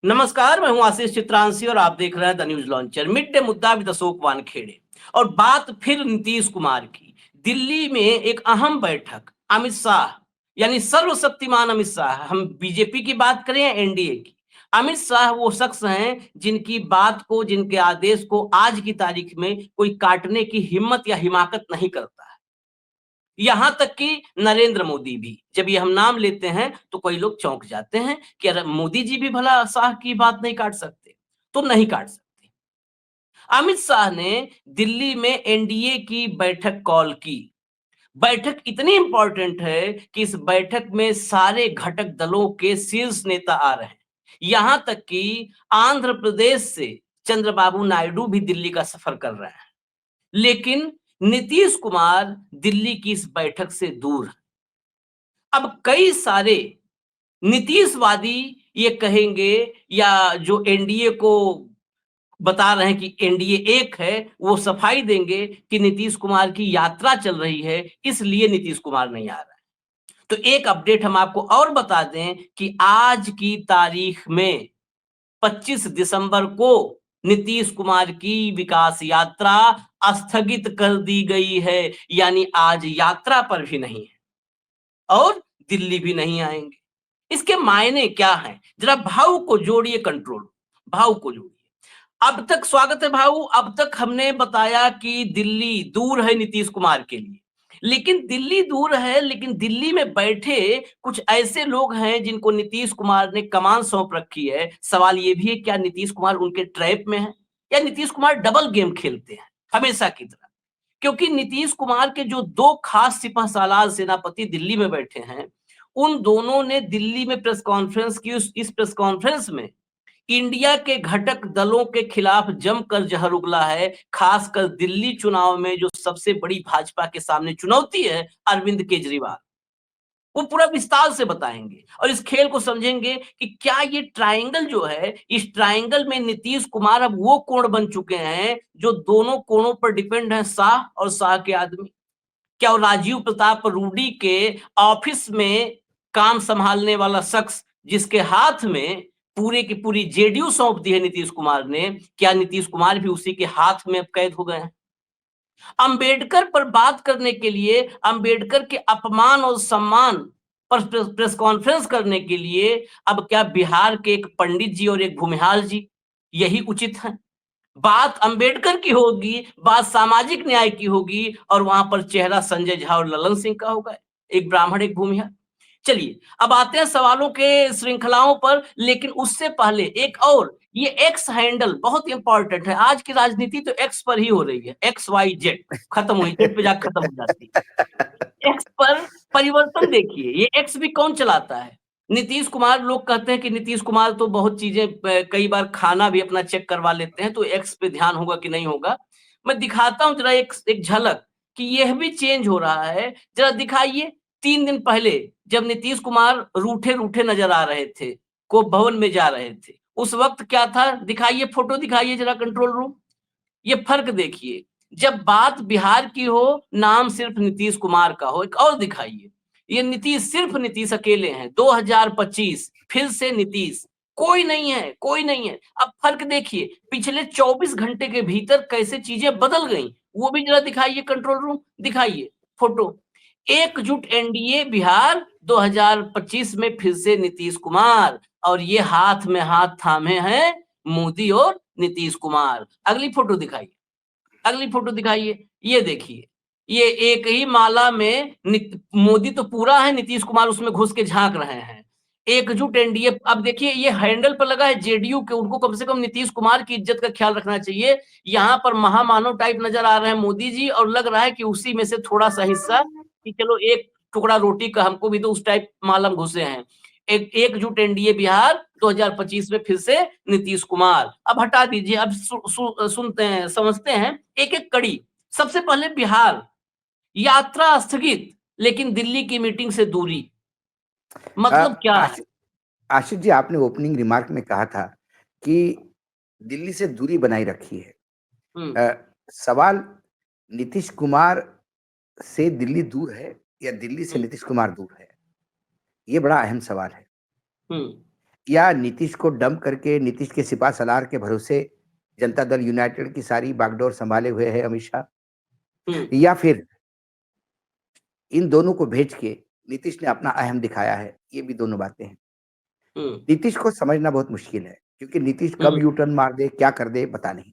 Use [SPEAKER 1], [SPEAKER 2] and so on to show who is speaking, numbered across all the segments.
[SPEAKER 1] नमस्कार, मैं हूं आशीष चित्रांशी और आप देख रहे हैं the news launcher. Mid day मुद्दा विद अशोक वानखेड़े। और बात फिर नीतीश कुमार की। दिल्ली में एक अहम बैठक, अमित शाह यानी सर्वशक्तिमान अमित शाह, हम बीजेपी की बात करें या एनडीए की, अमित शाह वो शख्स हैं जिनकी बात को, जिनके आदेश को आज की तारीख में कोई काटने की हिम्मत या हिमाकत नहीं करता है। यहां तक कि नरेंद्र मोदी भी, जब ये हम नाम लेते हैं तो कई लोग चौंक जाते हैं कि अरे मोदी जी भी भला शाह की बात नहीं काट सकते, तो नहीं काट सकते। अमित शाह ने दिल्ली में एनडीए की बैठक कॉल की। बैठक इतनी इंपॉर्टेंट है कि इस बैठक में सारे घटक दलों के शीर्ष नेता आ रहे हैं। यहां तक कि आंध्र प्रदेश से चंद्रबाबू नायडू भी दिल्ली का सफर कर रहे हैं। लेकिन नीतीश कुमार दिल्ली की इस बैठक से दूर हैं। अब कई सारे नीतीशवादी ये कहेंगे, या जो एनडीए को बता रहे हैं कि एनडीए एक है, वो सफाई देंगे कि नीतीश कुमार की यात्रा चल रही है, इसलिए नीतीश कुमार नहीं आ रहा है। तो एक अपडेट हम आपको और बता दें कि आज की तारीख में 25 दिसंबर को नीतीश कुमार की विकास यात्रा स्थगित कर दी गई है, यानी आज यात्रा पर भी नहीं है और दिल्ली भी नहीं आएंगे। इसके मायने क्या हैं? जरा भाव को जोड़िए, कंट्रोल भाव को जोड़िए। अब तक, स्वागत है भाऊ, अब तक हमने बताया कि दिल्ली दूर है नीतीश कुमार के लिए। लेकिन दिल्ली दूर है, लेकिन दिल्ली में बैठे कुछ ऐसे लोग हैं जिनको नीतीश कुमार ने कमान सौंप रखी है। सवाल ये भी है, क्या नीतीश कुमार उनके ट्रैप में है या नीतीश कुमार डबल गेम खेलते हैं हमेशा की तरह? क्योंकि नीतीश कुमार के जो दो खास सिपह सालार सेनापति दिल्ली में बैठे हैं, उन दोनों ने दिल्ली में प्रेस कॉन्फ्रेंस की। इस प्रेस कॉन्फ्रेंस में इंडिया के घटक दलों के खिलाफ जमकर जहर उगला है। खासकर दिल्ली चुनाव में जो सबसे बड़ी भाजपा के सामने चुनौती है, अरविंद केजरीवाल, वो पूरा विस्तार से बताएंगे और इस खेल को समझेंगे कि क्या ये ट्रायंगल जो है, इस ट्रायंगल में नीतीश कुमार अब वो कोण बन चुके हैं जो दोनों कोणों पर डिपेंड है, शाह और शाह के आदमी। क्या वो राजीव प्रताप रूडी के ऑफिस में काम संभालने वाला शख्स, जिसके हाथ में पूरे की पूरी जेडीयू सौंप दी है नीतीश कुमार ने, क्या नीतीश कुमार भी उसी के हाथ में अब कैद हो गए हैं? अंबेडकर पर बात करने के लिए, अंबेडकर के अपमान और सम्मान पर प्रेस कॉन्फ्रेंस करने के लिए अब क्या बिहार के एक पंडित जी और एक भूमिहार जी यही उचित है? बात अंबेडकर की होगी, बात सामाजिक न्याय की होगी, और वहां पर चेहरा संजय झा और ललन सिंह का होगा, एक ब्राह्मण एक भूमिहार। चलिए, अब आते हैं सवालों के श्रृंखलाओं पर, लेकिन उससे पहले एक और, ये एक्स हैंडल बहुत इंपॉर्टेंट है। आज की राजनीति तो एक्स पर ही हो रही है, एक्स वाई जेड खत्म हुई, जेड पे जाकर खत्म हो जाती है। एक्स पर परिवर्तन देखिए, ये एक्स भी कौन चलाता है? नीतीश कुमार। लोग कहते हैं कि नीतीश कुमार तो बहुत चीजें, कई बार खाना भी अपना चेक करवा लेते हैं, तो एक्स पे ध्यान होगा कि नहीं होगा। मैं दिखाता हूं जरा एक एक झलक कि यह भी चेंज हो रहा है। जरा दिखाइए। 3 दिन पहले जब नीतीश कुमार रूठे रूठे नजर आ रहे थे, को भवन में जा रहे थे, उस वक्त क्या था? दिखाइए, फोटो दिखाइए जरा, कंट्रोल रूम। ये फर्क देखिए। जब बात बिहार की हो, नाम सिर्फ नीतीश कुमार का हो। एक और दिखाइए, ये नीतीश, सिर्फ नीतीश अकेले हैं। 2025 फिर से नीतीश, कोई नहीं है, कोई नहीं है। अब फर्क देखिए, पिछले 24 घंटे के भीतर कैसे चीजें बदल गई, वो भी जरा दिखाइए, कंट्रोल रूम दिखाइए फोटो। एकजुट एनडीए बिहार 2025 में फिर से नीतीश कुमार, और ये हाथ में हाथ थामे हैं मोदी और नीतीश कुमार। अगली फोटो दिखाइए, अगली फोटो दिखाइए। ये देखिए, ये एक ही माला में मोदी तो पूरा है, नीतीश कुमार उसमें घुस के झांक रहे हैं। एकजुट एनडीए। अब देखिए, ये हैंडल पर लगा है जेडीयू के, उनको कम से कम नीतीश कुमार की इज्जत का ख्याल रखना चाहिए। यहाँ पर महामानव टाइप नजर आ रहे हैं मोदी जी, और लग रहा है कि उसी में से थोड़ा सा हिस्सा, कि चलो एक टुकड़ा रोटी का हमको भी तो, उस टाइप मालम घुसे हैं। एकजुट एनडीए बिहार 2025 में फिर से नीतीश कुमार। अब हटा दीजिए, अब सुनते हैं, समझते हैं एक एक कड़ी। सबसे पहले बिहार, यात्रा स्थगित लेकिन दिल्ली की मीटिंग से दूरी, मतलब क्या है?
[SPEAKER 2] आशिष आशिष जी, आपने ओपनिंग रिमार्क में कहा था कि दिल्ली से दूरी बनाई रखी है।
[SPEAKER 1] हम्म।
[SPEAKER 2] सवाल नीतीश कुमार से दिल्ली दूर है या दिल्ली से
[SPEAKER 1] हम्म।
[SPEAKER 2] नीतीश कुमार दूर है? ये बड़ा अहम सवाल है।
[SPEAKER 1] हम्म।
[SPEAKER 2] या नीतीश को डंप करके नीतीश के सिपा सलार के भरोसे जनता दल यूनाइटेड की सारी बागडोर संभाले हुए है अमित शाह, या फिर इन दोनों को भेज के नीतीश ने अपना अहम दिखाया है? ये भी दोनों बातें हैं। नीतीश को समझना बहुत मुश्किल है, क्योंकि नीतीश कब यू टर्न मार दे, क्या कर दे, पता नहीं।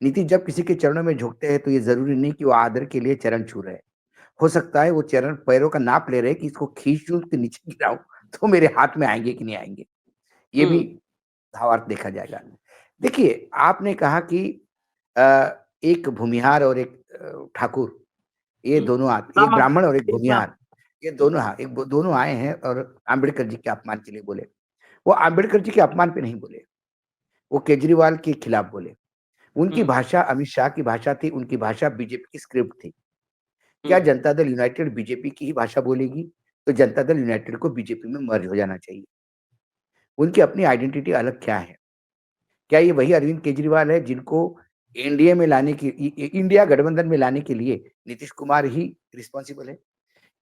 [SPEAKER 2] नीतीश जब किसी के चरणों में झुकते हैं तो ये जरूरी नहीं कि वो आदर के लिए चरण छू रहे हैं। हो सकता है वो चरण पैरों का नाप ले रहे हैं कि इसको खींचूं के नीचे गिराऊं तो मेरे हाथ में आएंगे कि नहीं आएंगे। ये भी भावार्थ देखा जाएगा। देखिए, आपने कहा कि एक भूमिहार और एक ठाकुर, ये दोनों ये ब्राह्मण और एक भूमिहार, ये दोनों, हाँ, दोनों आए हैं और आम्बेडकर जी के अपमान के लिए बोले। वो आम्बेडकर जी के अपमान पे नहीं बोले, वो केजरीवाल के खिलाफ बोले। उनकी भाषा अमित शाह की भाषा थी, उनकी भाषा बीजेपी की स्क्रिप्ट थी। क्या जनता दल यूनाइटेड बीजेपी की ही भाषा बोलेगी? तो जनता दल यूनाइटेड को बीजेपी में मर्ज हो जाना चाहिए। उनकी अपनी आइडेंटिटी अलग क्या है? क्या ये वही अरविंद केजरीवाल है जिनको एनडीए में लाने की, इंडिया गठबंधन में लाने के लिए नीतीश कुमार ही रिस्पॉन्सिबल है?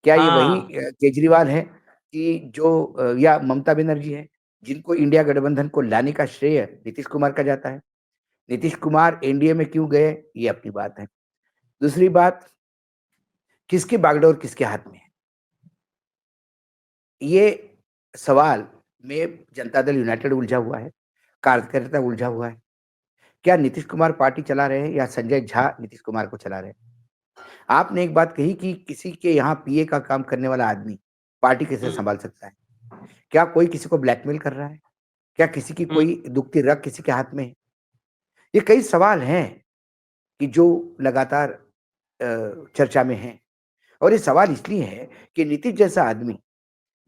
[SPEAKER 2] क्या ये वही केजरीवाल है कि जो या ममता बनर्जी है जिनको इंडिया गठबंधन को लाने का श्रेय नीतीश कुमार का जाता है? नीतीश कुमार एनडीए में क्यों गए, ये अपनी बात है। दूसरी बात, किसकी बागडोर किसके हाथ में है, ये सवाल में जनता दल यूनाइटेड उलझा हुआ है, कार्यकर्ता उलझा हुआ है। क्या नीतीश कुमार पार्टी चला रहे हैं या संजय झा नीतीश कुमार को चला रहे हैं? आपने एक बात कही कि किसी के यहाँ पीए का काम करने वाला आदमी पार्टी कैसे संभाल सकता है? क्या कोई किसी को ब्लैकमेल कर रहा है? क्या किसी की कोई दुखती रग किसी के हाथ में है? ये कई सवाल हैं कि जो लगातार चर्चा में हैं, और ये सवाल इसलिए है कि नीतीश जैसा आदमी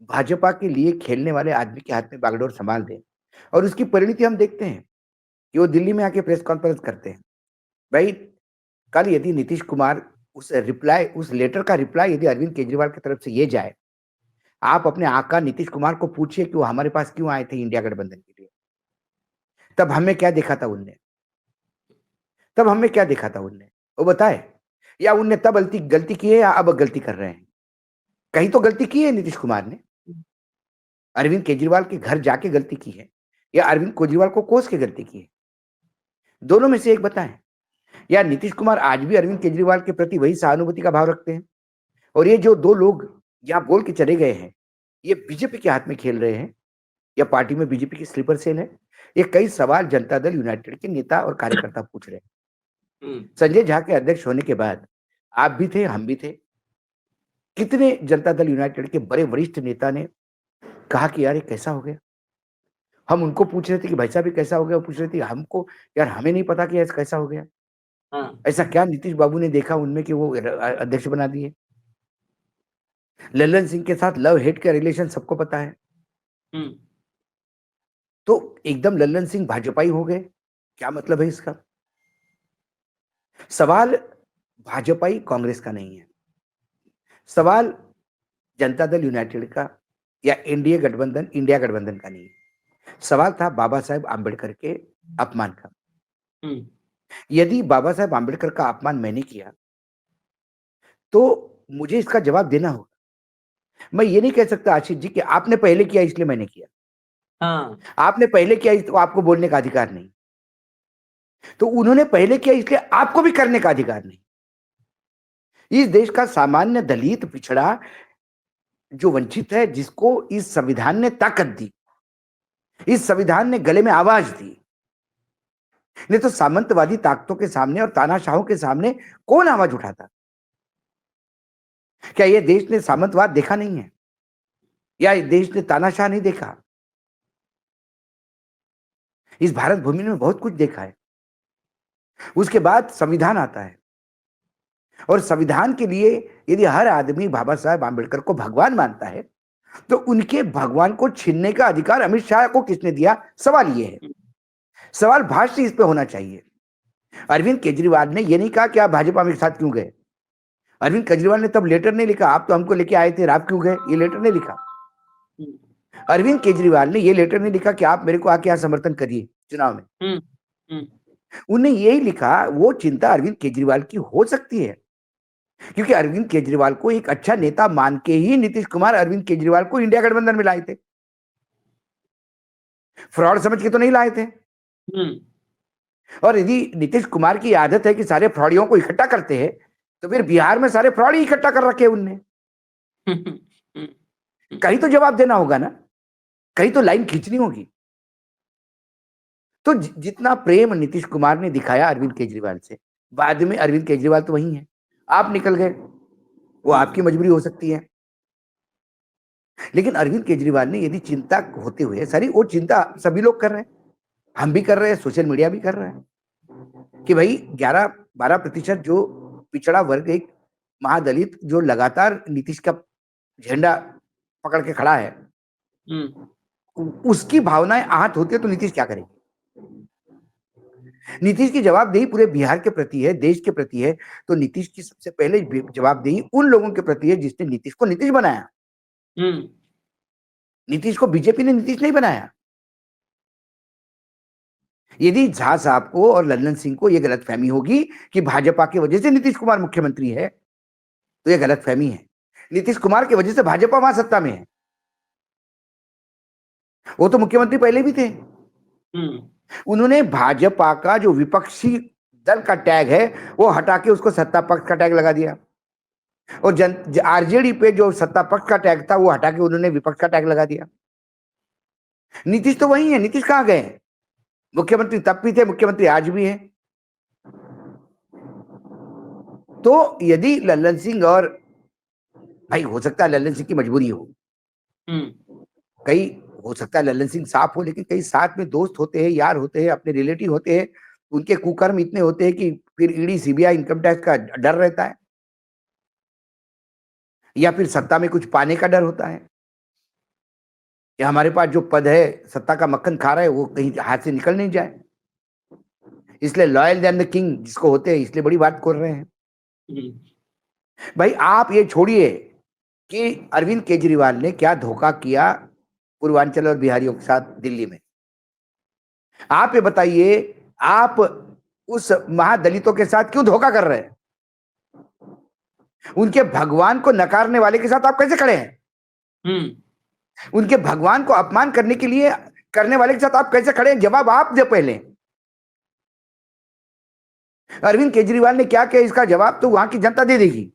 [SPEAKER 2] भाजपा के लिए खेलने वाले आदमी के हाथ में बागडोर संभाल दे, और उसकी परिणति हम देखते हैं कि वो दिल्ली में आके प्रेस कॉन्फ्रेंस करते हैं। भाई, कल यदि नीतीश कुमार उस लेटर का रिप्लाई यदि अरविंद केजरीवाल की तरफ से ये जाए, आप अपने आका नीतीश कुमार को पूछिए कि वो हमारे पास क्यों आए थे इंडिया गठबंधन के लिए। तब हमें क्या देखा था उनने? तब हमें क्या देखा था उनने, वो बताए? या उनने तब गलती की है या अब गलती कर रहे हैं? कहीं तो गलती की है नीतीश कुमार ने। अरविंद केजरीवाल के घर जाके गलती की है या अरविंद केजरीवाल को कोस के गलती की है? दोनों में से एक बताएं। या नीतीश कुमार आज भी अरविंद केजरीवाल के प्रति वही सहानुभूति का भाव रखते हैं? और ये जो दो लोग यहाँ बोल के चले गए हैं, ये बीजेपी के हाथ में खेल रहे हैं या पार्टी में बीजेपी की स्लीपर सेल है? ये कई सवाल जनता दल यूनाइटेड के नेता और कार्यकर्ता पूछ रहे हैं। संजय झा के अध्यक्ष होने के बाद आप भी थे, हम भी थे। कितने जनता दल यूनाइटेड के बड़े वरिष्ठ नेता ने कहा कि यार ये कैसा हो गया? हम उनको पूछ रहे थे कि भाई साहब ये कैसा हो गया, वो पूछ रहे थे हमको, यार हमें नहीं पता कि ऐसा कैसा हो गया। ऐसा क्या नीतीश बाबू ने देखा उनमें कि वो अध्यक्ष बना दिए? लल्लन सिंह के साथ लव हेट का रिलेशन सबको पता है। तो एकदम लल्लन सिंह भाजपाई हो गए, क्या मतलब है इसका? सवाल भाजपाई कांग्रेस का नहीं है, सवाल जनता दल यूनाइटेड का या इंडिया गठबंधन का नहीं है। सवाल था बाबा साहेब आंबेडकर के अपमान का। यदि बाबा साहेब आंबेडकर का अपमान मैंने किया तो मुझे इसका जवाब देना होगा। मैं ये नहीं कह सकता आशीष जी कि आपने पहले किया इसलिए मैंने किया। आपने पहले किया तो आपको बोलने का अधिकार नहीं, तो उन्होंने पहले किया इसलिए आपको भी करने का अधिकार नहीं। इस देश का सामान्य दलित पिछड़ा जो वंचित है, जिसको इस संविधान ने ताकत दी, इस संविधान ने गले में आवाज दी, नहीं तो सामंतवादी ताकतों के सामने और तानाशाहों के सामने कौन आवाज उठाता? क्या यह देश ने सामंतवाद देखा नहीं है या इस देश ने तानाशाह नहीं देखा? इस भारत भूमि में बहुत कुछ देखा है। उसके बाद संविधान आता है, और संविधान के लिए यदि हर आदमी बाबा साहेब आंबेडकर को भगवान मानता है तो उनके भगवान को छीनने का अधिकार अमित शाह को किसने दिया? सवाल ये है। सवाल भाष्य इस पे होना चाहिए। अरविंद केजरीवाल ने यह नहीं कहा कि आप भाजपा में साथ क्यों गए। अरविंद केजरीवाल ने तब लेटर नहीं लिखा आप तो हमको लेके आए थे, आप क्यों गए, ये लेटर नहीं लिखा। अरविंद केजरीवाल ने ये लेटर नहीं लिखा कि आप मेरे को आके यहाँ समर्थन करिए चुनाव में। उन्हें यही लिखा, वो चिंता अरविंद केजरीवाल की हो सकती है क्योंकि अरविंद केजरीवाल को एक अच्छा नेता मान के ही नीतीश कुमार अरविंद केजरीवाल को इंडिया गठबंधन में लाए थे। फ्रॉड समझ के तो नहीं लाए थे।
[SPEAKER 1] हम्म।
[SPEAKER 2] और यदि नीतीश कुमार की आदत है कि सारे फ्रॉडियों को इकट्ठा करते हैं, तो फिर बिहार में सारे फ्रॉड ही इकट्ठा कर रखे उनने। कहीं तो जवाब देना होगा ना, कहीं तो लाइन खींचनी होगी। तो जितना प्रेम नीतीश कुमार ने दिखाया अरविंद केजरीवाल से, बाद में अरविंद केजरीवाल तो वही है, आप निकल गए, वो आपकी मजबूरी हो सकती है। लेकिन अरविंद केजरीवाल ने यदि चिंता होते हुए, सारी वो चिंता सभी लोग कर रहे हैं, हम भी कर रहे हैं, सोशल मीडिया भी कर रहा है कि भाई 11-12% जो पिछड़ा वर्ग, एक महादलित जो लगातार नीतीश का झंडा पकड़ के खड़ा है, उसकी भावनाएं आहत होती है, तो नीतीश क्या करेंगे? नीतीश की जवाबदेही पूरे बिहार के प्रति है, देश के प्रति है। तो नीतीश की सबसे पहले जवाबदेही उन लोगों के प्रति है जिसने नीतीश को नीतीश बनाया। नीतीश को बीजेपी ने नीतीश नहीं बनाया। यदि झा साहब को और लल्लन सिंह को यह गलतफहमी होगी कि भाजपा की वजह से नीतीश कुमार मुख्यमंत्री है, तो यह गलतफहमी है। नीतीश कुमार की वजह से भाजपा वहां सत्ता में है। वो तो मुख्यमंत्री पहले भी थे। उन्होंने भाजपा का जो विपक्षी दल का टैग है वो हटा के उसको सत्ता पक्ष का टैग लगा दिया, और आरजेडी पे जो सत्ता पक्ष का टैग था वो हटा के उन्होंने विपक्ष का टैग लगा दिया। नीतीश तो वही है। नीतीश कहां गए? मुख्यमंत्री तब भी थे, मुख्यमंत्री आज भी है। तो यदि लल्लन सिंह, और भाई हो सकता है लल्लन सिंह की मजबूरी हो, कई हो सकता है लल्लन सिंह साफ हो, लेकिन कई साथ में दोस्त होते हैं, यार होते हैं, अपने रिलेटिव होते हैं, उनके कुकर्म इतने होते हैं कि फिर ईडी सीबीआई इनकम टैक्स का डर रहता है, या फिर सत्ता में कुछ पाने का डर होता है, या हमारे पास जो पद है, सत्ता का मक्खन खा रहा है, वो कहीं हाथ से निकल नहीं जाए, इसलिए लॉयल देन द किंग जिसको होते हैं, इसलिए बड़ी बात कर रहे हैं। भाई आप ये छोड़िए कि अरविंद केजरीवाल ने क्या धोखा किया पूर्वांचल और बिहारियों के साथ दिल्ली में। आप ये बताइए, आप उस महादलितों के साथ क्यों धोखा कर रहे हैं? उनके भगवान को नकारने वाले के साथ आप कैसे खड़े हैं? उनके भगवान को अपमान करने के लिए करने वाले के साथ आप कैसे खड़े हैं? जवाब आप दे पहले। अरविंद केजरीवाल ने क्या किया, इसका जवाब तो वहां की जनता दे देगी।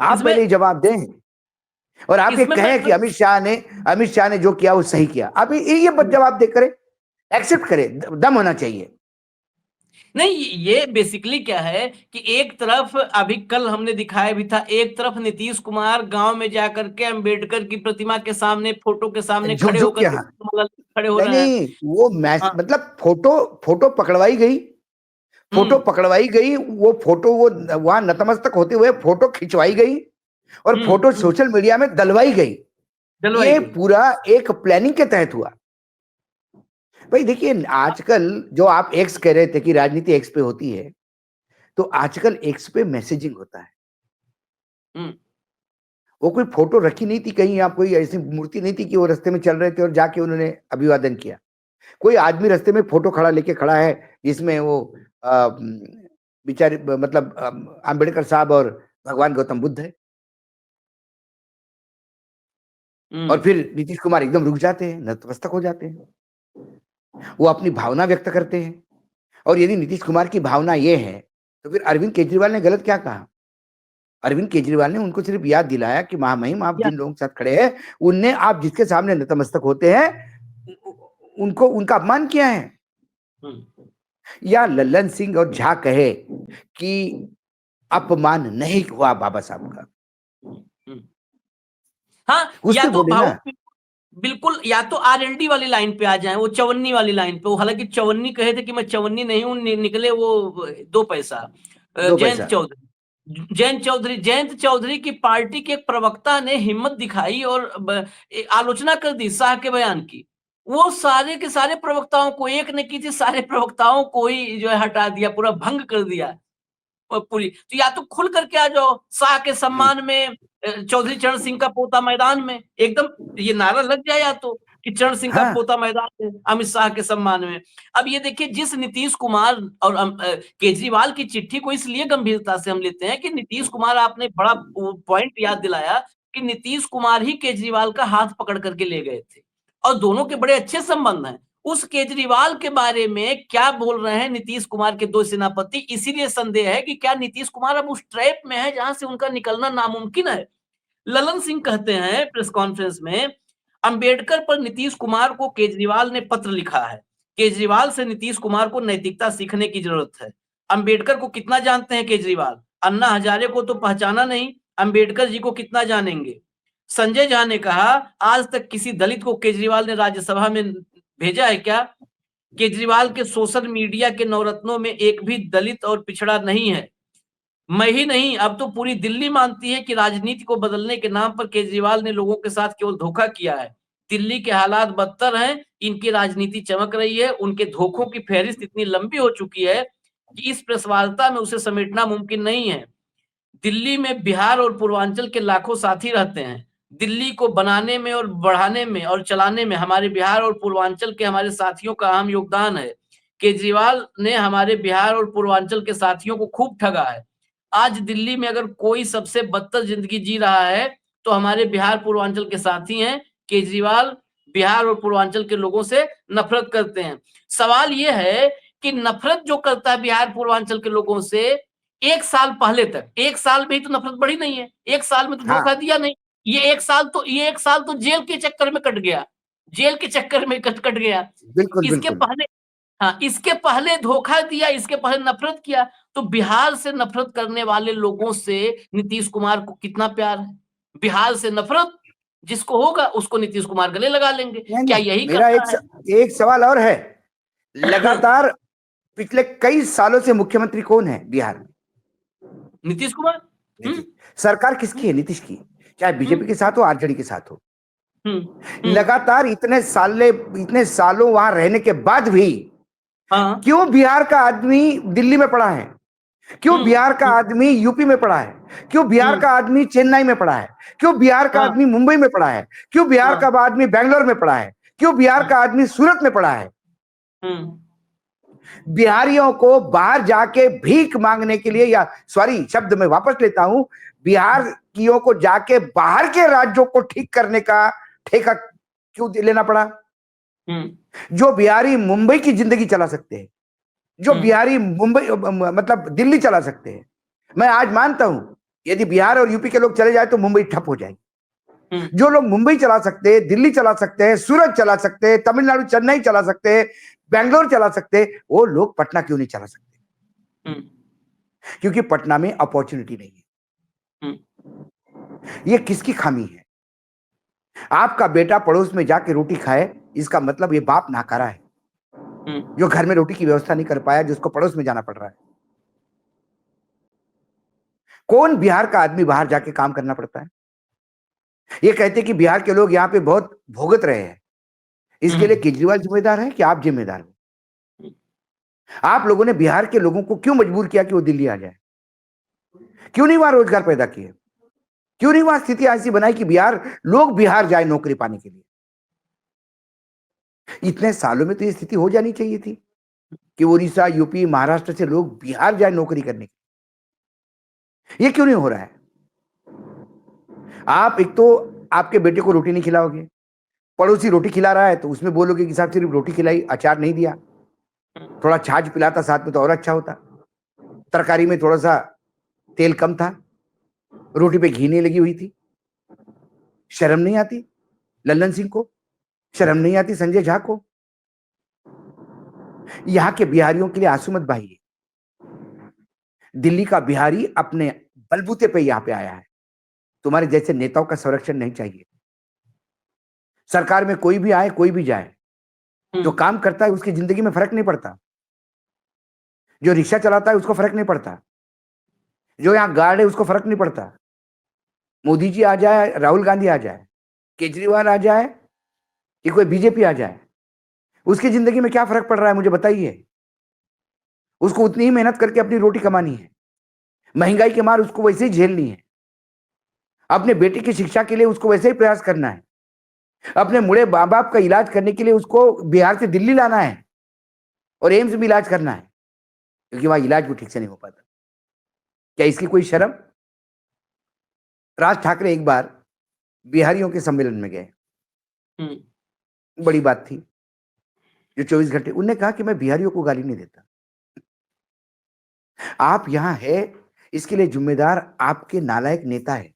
[SPEAKER 2] आप पहले जवाब दें, और आप ये कहें कि अमित शाह ने जो किया वो सही किया। आप ये जवाब दे करें, एक्सेप्ट करें, दम होना चाहिए।
[SPEAKER 1] नहीं, ये बेसिकली क्या है कि एक तरफ अभी कल हमने दिखाया भी था, एक तरफ नीतीश कुमार गांव में जाकर के अंबेडकर की प्रतिमा के सामने, फोटो के सामने खड़े होकर खड़े हो रहे हैं।
[SPEAKER 2] नहीं, वो मतलब फोटो पकड़वाई गई, फोटो पकड़वाई गई, वो फोटो वो वहां नतमस्तक होते हुए फोटो खिंचवाई गई, और फोटो सोशल मीडिया में डलवाई गई। ये पूरा एक प्लानिंग के तहत हुआ। भाई देखिए, आजकल जो आप एक्स कह रहे थे कि राजनीति एक्स पे होती है, तो आजकल एक्स पे मैसेजिंग होता है। वो कोई फोटो रखी नहीं थी कहीं, आप कोई ऐसी मूर्ति नहीं थी कि वो रास्ते में चल रहे थे और जाके उन्होंने अभिवादन किया। कोई आदमी रास्ते में फोटो खड़ा लेके खड़ा है जिसमें वो बेचारे मतलब अंबेडकर साहब और भगवान गौतम बुद्ध है, और फिर नीतीश कुमार एकदम रुक जाते हैं, नतमस्तक हो जाते हैं, वो अपनी भावना व्यक्त करते हैं। और यदि नीतीश कुमार की भावना ये है, तो फिर अरविंद केजरीवाल ने गलत क्या कहा? अरविंद केजरीवाल ने उनको सिर्फ याद दिलाया कि महामहिम आप जिन लोगों के साथ खड़े हैं, उनने आप जिसके सामने नतमस्तक होते हैं उनको उनका अपमान किया है। या लल्लन सिंह और झा कहे कि अपमान नहीं हुआ बाबा साहब का,
[SPEAKER 1] हाँ, या तो बिल्कुल, या तो R&D वाली लाइन पे आ जाएं, वो चवन्नी वाली लाइन पे। वो हालांकि चवन्नी कहे थे कि मैं चवन्नी नहीं हूं, निकले वो 2 पैसा। जयंत चौधरी की पार्टी के एक प्रवक्ता ने हिम्मत दिखाई और आलोचना कर दी शाह के बयान की। वो सारे के सारे प्रवक्ताओं को, एक ने की थी, सारे प्रवक्ताओं को ही जो है हटा दिया, पूरा भंग कर दिया पूरी। तो या तो खुल करके आ जाओ, शाह के सम्मान में चौधरी चरण सिंह का पोता मैदान में, एकदम ये नारा लग जाए, या तो कि चरण सिंह का पोता मैदान में अमित शाह के सम्मान में। अब ये देखिए, जिस नीतीश कुमार और केजरीवाल की चिट्ठी को इसलिए गंभीरता से हम लेते हैं कि नीतीश कुमार, आपने बड़ा पॉइंट याद दिलाया कि नीतीश कुमार ही केजरीवाल का हाथ पकड़ करके ले गए थे और दोनों के बड़े अच्छे संबंध हैं। उस केजरीवाल के बारे में क्या बोल रहे हैं नीतीश कुमार के दो सेनापति, इसीलिए संदेह है कि क्या नीतीश कुमार अब उस ट्रैप में है जहां से उनका निकलना नामुमकिन है। ललन सिंह कहते हैं प्रेस कॉन्फ्रेंस में, अंबेडकर पर नीतीश कुमार को केजरीवाल ने पत्र लिखा है। केजरीवाल से नीतीश कुमार को नैतिकता सीखने की जरूरत है। अंबेडकर को कितना जानते हैं केजरीवाल? अन्ना हजारे को तो पहचाना नहीं, अंबेडकर जी को कितना जानेंगे? संजय झा ने कहा, आज तक किसी दलित को केजरीवाल ने राज्यसभा में भेजा है क्या? केजरीवाल के सोशल मीडिया के नवरत्नों में एक भी दलित और पिछड़ा नहीं है। मैं ही नहीं, अब तो पूरी दिल्ली मानती है कि राजनीति को बदलने के नाम पर केजरीवाल ने लोगों के साथ केवल धोखा किया है। दिल्ली के हालात बदतर हैं, इनकी राजनीति चमक रही है, उनके धोखों की फहरिस्त इतनी लंबी हो चुकी है कि इस प्रेस वार्ता में उसे समेटना मुमकिन नहीं है। दिल्ली में बिहार और पूर्वांचल के लाखों साथी रहते हैं। दिल्ली को बनाने में और बढ़ाने में और चलाने में हमारे बिहार और पूर्वांचल के हमारे साथियों का अहम योगदान है। केजरीवाल ने हमारे बिहार और पूर्वांचल के साथियों को खूब ठगा है। आज दिल्ली में अगर कोई सबसे बदतर जिंदगी जी रहा है तो हमारे बिहार पूर्वांचल के साथी हैं। केजरीवाल बिहार और पूर्वांचल के लोगों से नफरत करते हैं। सवाल यह है कि नफरत जो करता है बिहार पूर्वांचल के लोगों से, एक साल पहले तक, एक साल में ही तो नफरत बढ़ी नहीं है, एक साल में तो धोखा
[SPEAKER 2] हाँ,
[SPEAKER 1] दिया नहीं। ये एक साल तो जेल के चक्कर में कट गया, जेल के चक्कर में कट कट गया।
[SPEAKER 2] बिल्कुल,
[SPEAKER 1] इसके
[SPEAKER 2] बिल्कुल।
[SPEAKER 1] पहले, हाँ, इसके पहले धोखा दिया, इसके पहले नफरत किया। तो बिहार से नफरत करने वाले लोगों से नीतीश कुमार को कितना प्यार है? बिहार से नफरत जिसको होगा उसको नीतीश कुमार गले लगा लेंगे।
[SPEAKER 2] नहीं,
[SPEAKER 1] क्या
[SPEAKER 2] नहीं,
[SPEAKER 1] यही
[SPEAKER 2] मेरा
[SPEAKER 1] करना है?
[SPEAKER 2] एक सवाल और है। लगातार पिछले कई सालों से मुख्यमंत्री कौन है बिहार में?
[SPEAKER 1] नीतीश कुमार। हम्म,
[SPEAKER 2] नीतीश। सरकार किसकी है? नीतीश की। चाहे बीजेपी
[SPEAKER 1] हम्म,
[SPEAKER 2] के साथ हो, आरजेडी के साथ हो।
[SPEAKER 1] हम्म, हम्म,
[SPEAKER 2] लगातार इतने सालों वहां रहने के बाद भी
[SPEAKER 1] हाँ,
[SPEAKER 2] क्यों बिहार का आदमी दिल्ली में पड़ा है? क्यों
[SPEAKER 1] हम्म,
[SPEAKER 2] बिहार का
[SPEAKER 1] हम्म,
[SPEAKER 2] आदमी यूपी में पड़ा है? क्यों बिहार
[SPEAKER 1] हम्म,
[SPEAKER 2] का आदमी चेन्नई में पड़ा है? क्यों बिहार का
[SPEAKER 1] हाँ,
[SPEAKER 2] आदमी मुंबई में पड़ा है? क्यों बिहार
[SPEAKER 1] हाँ,
[SPEAKER 2] का आदमी बेंगलोर में पड़ा है? क्यों बिहार का आदमी सूरत में पड़ा है?
[SPEAKER 1] हम्म,
[SPEAKER 2] बिहारियों को बाहर जाके भीख मांगने के लिए, या सॉरी शब्द में वापस लेता हूं, बिहारियों को जाके बाहर के राज्यों को ठीक करने का ठेका क्यों लेना पड़ा? जो बिहारी मुंबई की जिंदगी चला सकते हैं, जो बिहारी मुंबई मतलब दिल्ली चला सकते हैं। मैं आज मानता हूं यदि बिहार और यूपी के लोग चले जाए तो मुंबई ठप हो जाएगी। जो लोग मुंबई चला सकते हैं, दिल्ली चला सकते हैं, सूरत चला सकते हैं, तमिलनाडु चेन्नई चला सकते हैं, बेंगलोर चला सकते हैं, वो लोग पटना क्यों नहीं चला सकते? क्योंकि पटना में अपॉर्चुनिटी नहीं है। ये किसकी खामी है? आपका बेटा पड़ोस में जाके रोटी खाए, इसका मतलब ये बाप नाकारा है, जो घर में रोटी की व्यवस्था नहीं कर पाया, जिसको पड़ोस में जाना पड़ रहा है। कौन बिहार का आदमी बाहर जाके काम करना पड़ता है? ये कहते कि बिहार के लोग यहाँ पे बहुत भुगत रहे हैं, इसके लिए केजरीवाल जिम्मेदार है कि आप जिम्मेदार हो? आप लोगों ने बिहार के लोगों को क्यों मजबूर किया कि वो दिल्ली आ जाए? क्यों नहीं वहां रोजगार पैदा किए? क्यों नहीं वहां स्थिति ऐसी बनाई कि लोग बिहार जाए नौकरी पाने के लिए? इतने सालों में तो ये स्थिति हो जानी चाहिए थी कि उड़ीसा, यूपी, महाराष्ट्र से लोग बिहार जाए नौकरी करने के लिए। ये क्यों नहीं हो रहा है? आप एक तो आपके बेटे को रोटी नहीं खिलाओगे, पड़ोसी रोटी खिला रहा है तो उसमें बोलोगे कि साहब सिर्फ रोटी खिलाई, अचार नहीं दिया, थोड़ा छाछ पिलाता साथ में तो और अच्छा होता, तरकारी में थोड़ा सा तेल कम था, रोटी पे घी नहीं लगी हुई थी। शर्म नहीं आती लल्लन सिंह को? शर्म नहीं आती संजय झा को? यहां के बिहारियों के लिए आंसू मत बहाइए। दिल्ली का बिहारी अपने बलबूते पे यहां पे आया है, तुम्हारे जैसे नेताओं का संरक्षण नहीं चाहिए। सरकार में कोई भी आए, कोई भी जाए, जो काम करता है उसकी जिंदगी में फर्क नहीं पड़ता। जो रिक्शा चलाता है उसको फर्क नहीं पड़ता, जो यहां गार्ड है उसको फर्क नहीं पड़ता। मोदी जी आ जाए, राहुल गांधी आ जाए, केजरीवाल आ जाए, कि कोई बीजेपी आ जाए, उसकी जिंदगी में क्या फर्क पड़ रहा है मुझे बताइए। उसको उतनी ही मेहनत करके अपनी रोटी कमानी है, महंगाई के मार उसको वैसे ही झेलनी है, अपने बेटे की शिक्षा के लिए उसको वैसे ही प्रयास करना है, अपने मुड़े माँ बाप का इलाज करने के लिए उसको बिहार से दिल्ली लाना है और एम्स में इलाज करना है, क्योंकि वहां इलाज भी ठीक से नहीं हो पाता। क्या इसकी कोई शर्म? राज ठाकरे एक बार बिहारियों के सम्मेलन में गए, बड़ी बात थी। जो 24 घंटे उनने कहा कि मैं बिहारियों को गाली नहीं देता। आप यहां है, इसके लिए जिम्मेदार आपके नालायक नेता है,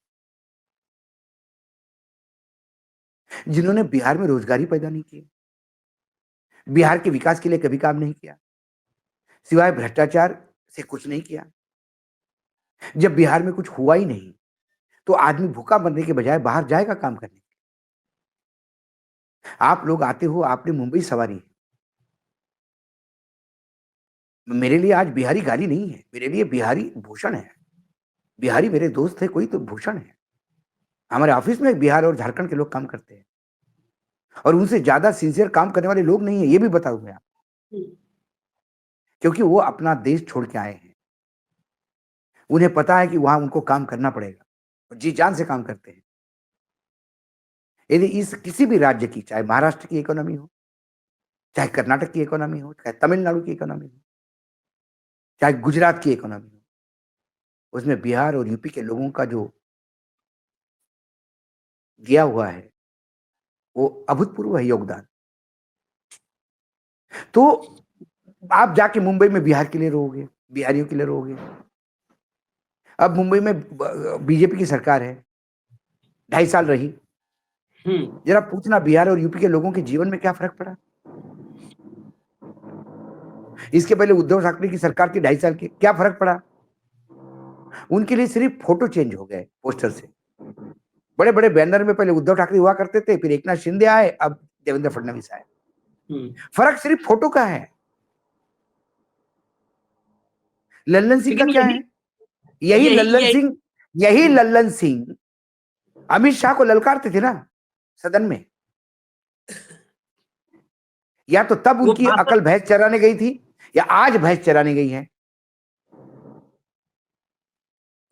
[SPEAKER 2] जिन्होंने बिहार में रोजगारी पैदा नहीं की, बिहार के विकास के लिए कभी काम नहीं किया, सिवाय भ्रष्टाचार से कुछ नहीं किया। जब बिहार में कुछ हुआ ही नहीं, तो आदमी भूखा मरने के बजाय बाहर जाएगा काम करने। आप लोग आते हो, आपने मुंबई सवारी है। मेरे लिए आज बिहारी गाली नहीं है, मेरे लिए बिहारी भूषण है। बिहारी मेरे दोस्त है कोई तो भूषण है। हमारे ऑफिस में बिहार और झारखंड के लोग काम करते हैं, और उनसे ज्यादा सिंसियर काम करने वाले लोग नहीं है, ये भी बताऊं मैं आपको, क्योंकि वो अपना देश छोड़ के आए हैं। उन्हें पता है कि वहां उनको काम करना पड़ेगा, और जी जान से काम करते हैं। यदि इस किसी भी राज्य की, चाहे महाराष्ट्र की इकोनॉमी हो, चाहे कर्नाटक की इकोनॉमी हो, चाहे तमिलनाडु की इकोनॉमी हो, चाहे गुजरात की इकोनॉमी हो, उसमें बिहार और यूपी के लोगों का जो दिया हुआ है वो अभूतपूर्व है योगदान। तो आप जाके मुंबई में बिहार के लिए रोओगे, बिहारियों के लिए रोओगे। अब मुंबई में बीजेपी की सरकार है, 2.5 साल रही। जरा पूछना बिहार और यूपी के लोगों के जीवन में क्या फर्क पड़ा। इसके पहले उद्धव ठाकरे की सरकार थी 2.5 साल की, क्या फर्क पड़ा। उनके लिए सिर्फ फोटो चेंज हो गए पोस्टर से। बड़े बड़े बैनर में पहले उद्धव ठाकरे हुआ करते थे, फिर एकनाथ शिंदे आए, अब देवेंद्र फडणवीस आए। फर्क सिर्फ फोटो का है। लल्लन सिंह का
[SPEAKER 1] लेकिन
[SPEAKER 2] क्या है? यही लल्लन
[SPEAKER 1] यही
[SPEAKER 2] सिंह, यही लल्लन सिंह अमित शाह को ललकारते थे ना सदन में। या तो तब
[SPEAKER 1] वो
[SPEAKER 2] उनकी
[SPEAKER 1] भाषण,
[SPEAKER 2] अकल भैंस चराने गई थी, या आज भैंस चराने गई है।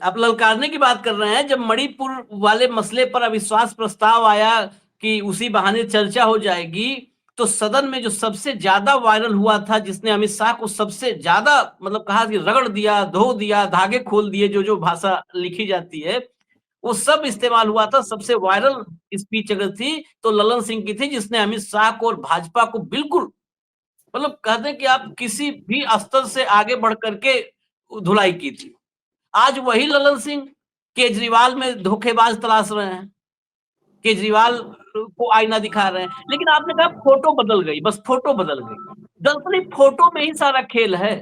[SPEAKER 1] आप ललकारने की बात कर रहे हैं। जब मणिपुर वाले मसले पर अविश्वास प्रस्ताव आया कि उसी बहाने चर्चा हो जाएगी, तो सदन में जो सबसे ज्यादा वायरल हुआ था, जिसने अमित शाह को सबसे ज्यादा मतलब कहा कि रगड़ दिया, धो दिया, धागे खोल दिए, जो जो भाषा लिखी जाती है वो सब इस्तेमाल हुआ था। सबसे वायरल स्पीच अगर थी तो ललन सिंह की थी, जिसने अमित शाह को और भाजपा को बिल्कुल मतलब कहते हैं कि आप किसी भी स्तर से आगे बढ़ करके धुलाई की थी। आज वही ललन सिंह केजरीवाल में धोखेबाज तलाश रहे हैं, केजरीवाल को आईना दिखा रहे हैं। लेकिन आपने कहा फोटो बदल गई, बस फोटो बदल गई। दरअसल फोटो में ही सारा खेल है।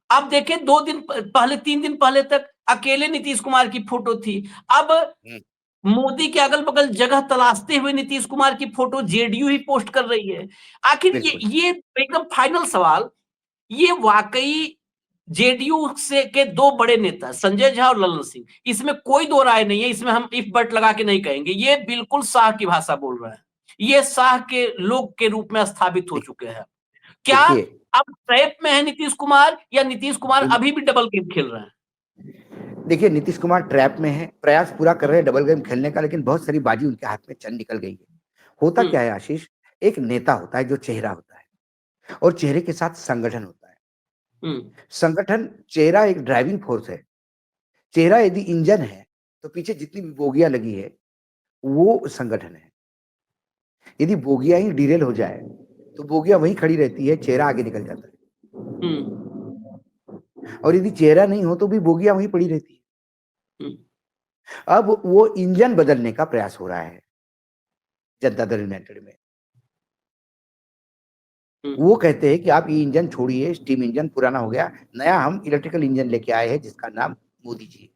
[SPEAKER 1] आप देखें 2 दिन पहले, 3 दिन पहले तक अकेले नीतीश कुमार की फोटो थी। अब मोदी के अगल बगल जगह तलाशते हुए नीतीश कुमार की फोटो जेडीयू ही पोस्ट कर रही है। आखिर ये एकदम फाइनल सवाल, ये वाकई जेडीयू से के 2 बड़े नेता संजय झा और ललन सिंह, इसमें कोई दो राय नहीं है, इसमें हम इफ बट लगा के नहीं कहेंगे। ये बिल्कुल शाह की भाषा बोल रहे हैं, ये शाह के लोग के रूप में स्थापित हो चुके हैं। क्या
[SPEAKER 2] देखिए,
[SPEAKER 1] अब ट्रैप में है नीतीश कुमार, या नीतीश कुमार अभी भी डबल गेम खेल रहे हैं?
[SPEAKER 2] देखिए, नीतीश कुमार ट्रैप में है, प्रयास पूरा कर रहे हैं डबल गेम खेलने का, लेकिन बहुत सारी बाजी उनके हाथ में चंद निकल गई है। होता क्या है आशीष, एक नेता होता है जो चेहरा होता है, और चेहरे के साथ संगठन होता है। संगठन, चेहरा एक ड्राइविंग फोर्स है। चेहरा यदि इंजन है, तो पीछे जितनी भी बोगियां लगी है वो संगठन है। यदि बोगियां ही डिरेल हो जाए तो बोगियां वहीं खड़ी रहती है, चेहरा आगे निकल जाता है। और यदि चेहरा नहीं हो तो भी बोगियां वहीं पड़ी रहती है। अब वो इंजन बदलने का प्रयास हो रहा है जनता दल यूनाइटेड में। वो कहते हैं कि आप ये इंजन छोड़िए, स्टीम इंजन पुराना हो गया, नया हम इलेक्ट्रिकल इंजन लेके आए हैं जिसका नाम मोदी जी।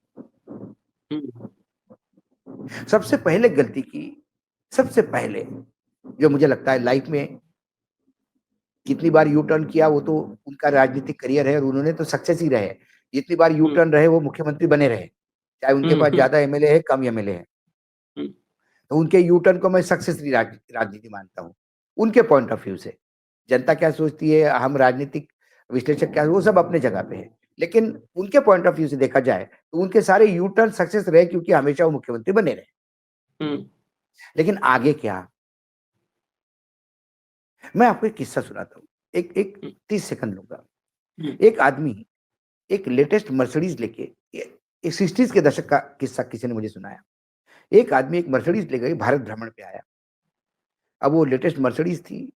[SPEAKER 2] सबसे पहले गलती की, सबसे पहले जो मुझे लगता है लाइफ में कितनी बार यू टर्न किया वो तो उनका राजनीतिक करियर है, और उन्होंने तो सक्सेस ही रहे। जितनी बार यू टर्न रहे वो मुख्यमंत्री बने रहे, चाहे उनके पास ज्यादा एमएलए है कम एमएलए है। तो उनके यू टर्न को मैं सक्सेस राजनीति मानता हूँ, उनके पॉइंट ऑफ व्यू से। जनता क्या सोचती है, हम राजनीतिक विश्लेषक क्या, वो सब अपने जगह पे है, लेकिन उनके पॉइंट ऑफ व्यू से देखा जाए तो उनके सारे यू टर्न सक्सेस रहे, क्योंकि हमेशा वो मुख्यमंत्री बने रहे। लेकिन आगे क्या, मैं आपको एक किस्सा सुनाता हूँ, एक 30 सेकंड लूंगा। एक आदमी एक लेटेस्ट मर्सिडीज लेके, 60s के दशक का किस्सा किसी ने मुझे सुनाया। एक आदमी एक मर्सिडीज ले गई, भारत भ्रमण पे आया। अब वो लेटेस्ट मर्सिडीज थी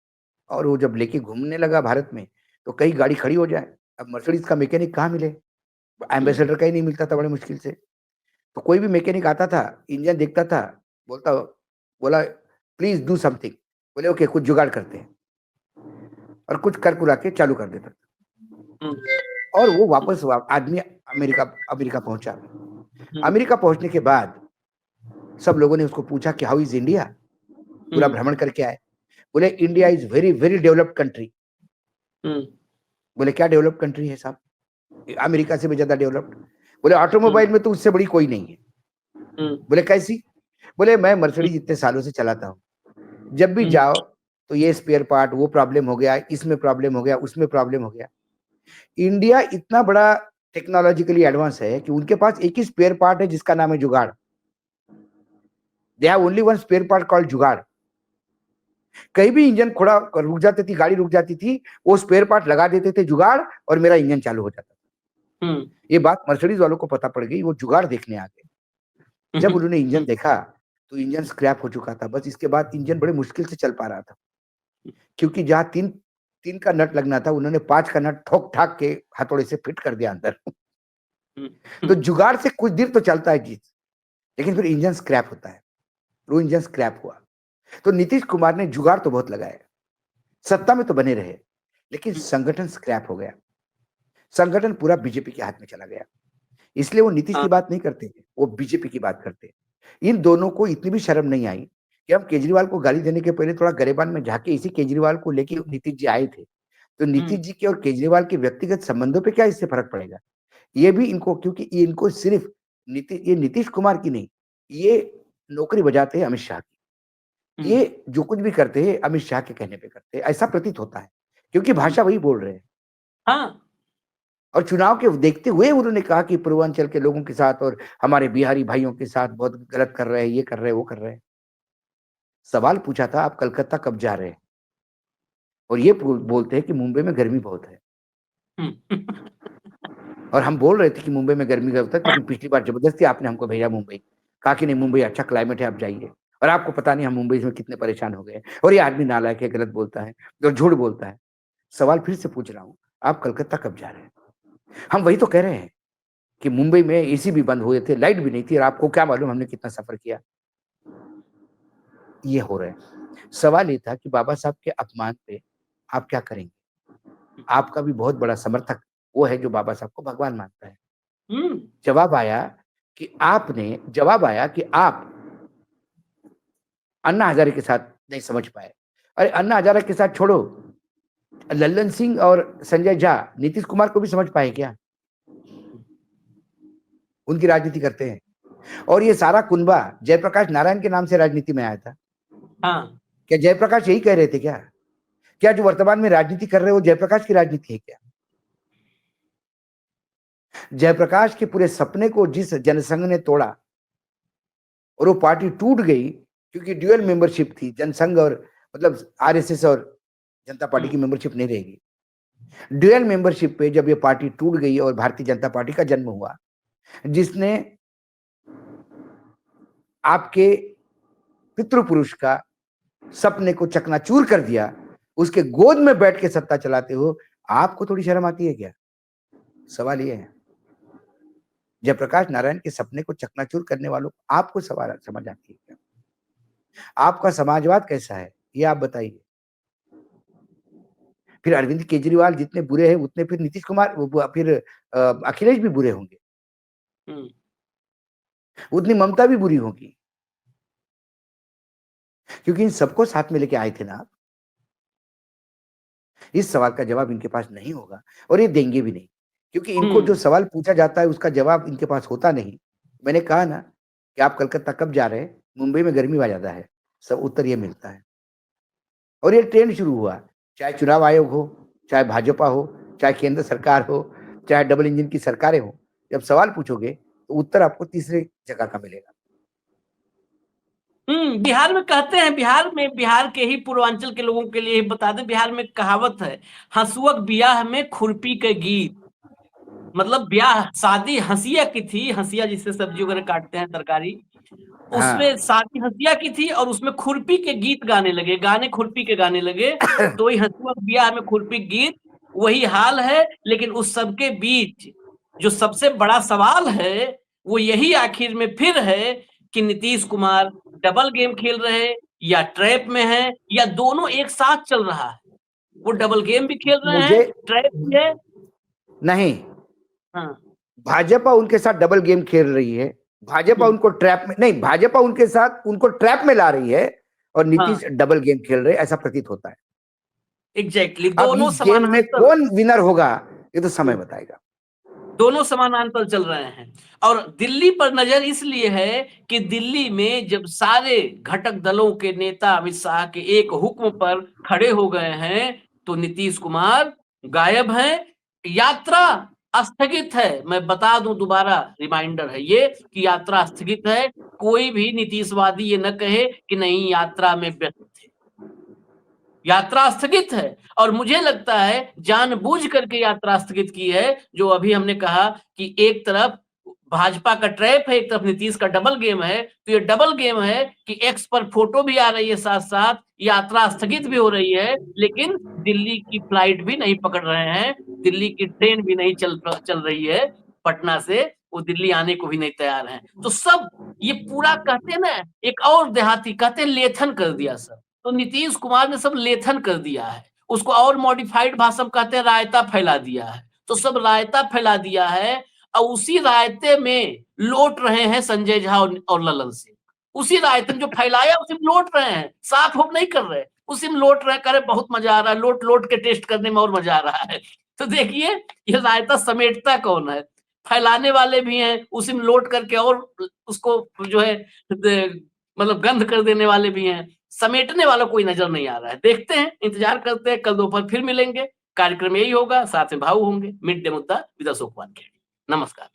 [SPEAKER 2] और वो जब लेके घूमने लगा भारत में, तो कई गाड़ी खड़ी हो जाए। अब मर्सिडीज का मैकेनिक कहाँ मिले? एम्बेसडर का ही नहीं मिलता था बड़े मुश्किल से। तो कोई भी मैकेनिक आता था, इंजन देखता था, बोलता बोला प्लीज डू समथिंग। बोले ओके, कुछ जुगाड़ करते हैं, और कुछ कर कुरा के चालू कर देता था। और वो वापस आदमी अमेरिका अमेरिका पहुंचा। अमेरिका पहुंचने के बाद सब लोगों ने उसको पूछा कि हाउ इज इंडिया, पूरा भ्रमण करके आए। बोले India is very very developed country. बोले क्या डेवलप्ड कंट्री है साहब? अमेरिका से भी ज्यादा डेवलप्ड। बोले ऑटोमोबाइल में तो उससे बड़ी कोई नहीं है। बोले कैसी? बोले मैं मर्सिडीज इतने सालों से चलाता हूँ, जब भी जाओ तो ये स्पेयर पार्ट, वो प्रॉब्लम हो गया, इसमें प्रॉब्लम हो गया, उसमें प्रॉब्लम हो गया। इंडिया इतना बड़ा टेक्नोलॉजिकली एडवांस है कि उनके पास एक ही स्पेयर पार्ट है जिसका नाम है जुगाड़। They have only one spare part called jugaad. कहीं भी इंजन थोड़ा रुक जाती थी, गाड़ी रुक जाती थी, वो स्पेयर पार्ट लगा देते थे जुगाड़, और मेरा इंजन चालू हो जाता था। ये बात मर्सिडीज वालों को पता पड़ गई, वो जुगाड़ देखने आ गए। जब उन्होंने इंजन देखा तो इंजन स्क्रैप हो चुका था। बस इसके बाद इंजन बड़े मुश्किल से चल पा रहा था, क्योंकि जहां तीन तीन का नट लगना था, उन्होंने 5 का नट ठोक ठाक के हथौड़े से फिट कर दिया अंदर। तो जुगाड़ से कुछ देर तो चलता है चीज, लेकिन फिर इंजन स्क्रैप होता है। वो इंजन स्क्रैप हुआ। तो नीतीश कुमार ने जुगाड़ तो बहुत लगाया, सत्ता में तो बने रहे, लेकिन संगठन स्क्रैप हो गया। संगठन पूरा बीजेपी के हाथ में चला गया। इसलिए वो नीतीश की बात नहीं करते, वो बीजेपी की बात करते। इन दोनों को इतनी भी शर्म नहीं आई कि हम केजरीवाल को गाली देने के पहले थोड़ा गरेबान में झाके इसी केजरीवाल को लेके नीतीश जी आए थे। तो नीतीश जी के और केजरीवाल के व्यक्तिगत संबंधों पे क्या इससे फर्क पड़ेगा? ये भी इनको, क्योंकि ये इनको सिर्फ ये नीतीश कुमार की नहीं, ये नौकरी बजाते हैं अमित शाह की। ये जो कुछ भी करते हैं अमित शाह के कहने पे करते हैं, ऐसा प्रतीत होता है, क्योंकि भाषा वही बोल रहे हैं।
[SPEAKER 1] हाँ।
[SPEAKER 2] और चुनाव के देखते हुए उन्होंने कहा कि पूर्वांचल के लोगों के साथ और हमारे बिहारी भाइयों के साथ बहुत गलत कर रहे हैं, ये कर रहे हैं, वो कर रहे हैं। सवाल पूछा था आप कलकत्ता कब जा रहे हैं, और ये बोलते हैं कि मुंबई में गर्मी बहुत है। और हम बोल रहे थे कि मुंबई में गर्मी का होता है, क्योंकि पिछली बार जबरदस्ती आपने हमको भेजा मुंबई, कहा कि नहीं मुंबई अच्छा क्लाइमेट है, आप जाइए। और आपको पता नहीं हम मुंबई में कितने परेशान हो गए। और ये आदमी नालायक है, गलत बोलता है और झूठ बोलता है। सवाल फिर से पूछ रहा हूँ, आप कलकत्ता कब जा रहे हैं? हम वही तो कह रहे हैं कि मुंबई में एसी भी बंद हुए थे, लाइट भी नहीं थी, और आपको क्या मालूम हमने कितना सफर किया। ये हो रहा है। सवाल ये था कि बाबा साहब के अपमान पे आप क्या करेंगे? आपका भी बहुत बड़ा समर्थक वो है जो बाबा साहब को भगवान मानता है। जवाब आया कि आप अन्ना हजारे के साथ नहीं समझ पाए। अरे अन्ना हजारे के साथ छोड़ो, लल्लन सिंह और संजय झा नीतीश कुमार को भी समझ पाए क्या? उनकी राजनीति करते हैं। और ये सारा कुनबा जयप्रकाश नारायण के नाम से राजनीति में आया था।
[SPEAKER 1] हाँ।
[SPEAKER 2] क्या जयप्रकाश यही कह रहे थे क्या? क्या जो वर्तमान में राजनीति कर रहे हो जयप्रकाश की राजनीति है क्या? जयप्रकाश के पूरे सपने को जिस जनसंघ ने तोड़ा और वो पार्टी टूट गई, क्योंकि ड्यूअल मेंबरशिप थी, जनसंघ और मतलब आरएसएस और जनता पार्टी की मेंबरशिप नहीं रहेगी। ड्यूअल मेंबरशिप पे जब ये पार्टी टूट गई और भारतीय जनता पार्टी का जन्म हुआ, जिसने आपके पितृपुरुष का सपने को चकनाचूर कर दिया, उसके गोद में बैठ के सत्ता चलाते हो, आपको थोड़ी शर्म आती है क्या? सवाल ये है। जयप्रकाश नारायण के सपने को चकनाचूर करने वालों को आपको सवाल समझ आती है क्या? आपका समाजवाद कैसा है ये आप बताइए। फिर अरविंद केजरीवाल जितने बुरे हैं उतने फिर नीतीश कुमार फिर अखिलेश भी बुरे होंगे, उतनी ममता भी बुरी होगी, क्योंकि इन सबको साथ में लेके आए थे ना आप। इस सवाल का जवाब इनके पास नहीं होगा और ये देंगे भी नहीं, क्योंकि इनको जो सवाल पूछा जाता है उसका जवाब इनके पास होता नहीं। मैंने कहा ना कि आप कलकत्ता कब जा रहे हैं, मुंबई में गर्मी आ ज्यादा है, सब उत्तर ये मिलता है। और ये ट्रेंड शुरू हुआ, चाहे चुनाव आयोग हो, चाहे भाजपा हो, चाहे केंद्र सरकार हो, चाहे डबल इंजन की सरकारें हो, जब सवाल पूछोगे तो उत्तर आपको तीसरे जगह का मिलेगा।
[SPEAKER 1] बिहार में कहते हैं, बिहार के ही पूर्वांचल के लोगों के लिए बता दें, बिहार में कहावत है, हंसुअक बियाह में खुरपी के गीत। मतलब ब्याह शादी हंसिया की थी, हंसिया जिससे सब्जी वगैरह काटते हैं तरकारी, उसमें
[SPEAKER 2] हाँ
[SPEAKER 1] शादी हंसिया की थी और उसमें खुरपी के गीत गाने लगे, गाने खुरपी के गाने लगे। तो वही हंसुआ ब्याह में खुरपी गीत, वही हाल है। लेकिन उस सबके बीच जो सबसे बड़ा सवाल है वो यही आखिर में फिर है कि नीतीश कुमार डबल गेम खेल रहे हैं या ट्रैप में है या दोनों एक साथ चल रहा है। वो डबल गेम भी खेल रहे हैं,
[SPEAKER 2] मुझे
[SPEAKER 1] ट्रैप भी है।
[SPEAKER 2] नहीं,
[SPEAKER 1] हाँ।
[SPEAKER 2] भाजपा उनके साथ डबल गेम खेल रही है। भाजपा उनको ट्रैप में नहीं, भाजपा उनके साथ उनको ट्रैप में ला रही है और नीतीश
[SPEAKER 1] हाँ
[SPEAKER 2] डबल गेम खेल रहे हैं, ऐसा प्रतीत होता है।
[SPEAKER 1] एग्जैक्टली,
[SPEAKER 2] अब
[SPEAKER 1] दोनों
[SPEAKER 2] इस गेम में
[SPEAKER 1] समानांतर,
[SPEAKER 2] कौन विनर होगा ये तो समय बताएगा।
[SPEAKER 1] दोनों समानांतर चल रहे हैं। और दिल्ली पर नजर इसलिए है कि दिल्ली में जब सारे घटक दलों के नेता अमित शाह के एक हुक्म पर खड़े हो गए हैं तो नीतीश कुमार गायब हैं। यात्रा स्थगित है। मैं बता दूं, दोबारा रिमाइंडर है ये कि यात्रा स्थगित है। कोई भी नीतीशवादी ये न कहे कि नहीं यात्रा में व्यस्त थे। यात्रा स्थगित है और मुझे लगता है जानबूझ करके यात्रा स्थगित की है। जो अभी हमने कहा कि एक तरफ भाजपा का ट्रैप है, एक तरफ नीतीश का डबल गेम है। तो ये डबल गेम है कि एक्स पर फोटो भी आ रही है, साथ साथ यात्रा स्थगित भी हो रही है, लेकिन दिल्ली की फ्लाइट भी नहीं पकड़ रहे हैं, दिल्ली की ट्रेन भी नहीं चल रही है पटना से, वो दिल्ली आने को भी नहीं तैयार है। तो सब ये पूरा कहते हैं ना, एक और देहाती कहते हैं लेथन कर दिया सब। तो नीतीश कुमार ने सब लेथन कर दिया है, उसको और मॉडिफाइड भाषा में कहते हैं रायता फैला दिया है। तो सब रायता फैला दिया है और उसी रायते में लौट रहे हैं संजय झा और ललन सिंह। उसी रायते में जो फैलाया उसी में लौट रहे हैं, साफ होप नहीं कर रहे, उसी में लौट रहे, करे बहुत मजा आ रहा है, लोट लोट के टेस्ट करने में और मजा आ रहा है। तो देखिए ये रायता समेटता कौन है, फैलाने वाले भी हैं, उसी में लोट करके और उसको जो है मतलब गंध कर देने वाले भी हैं, समेटने वाला कोई नजर नहीं आ रहा है। देखते हैं, इंतजार करते हैं, कल दोपहर फिर मिलेंगे, कार्यक्रम यही होगा, साथ में भाव होंगे। मिड डे मुद्दा विद अशोक वानखेड़े। नमस्कार।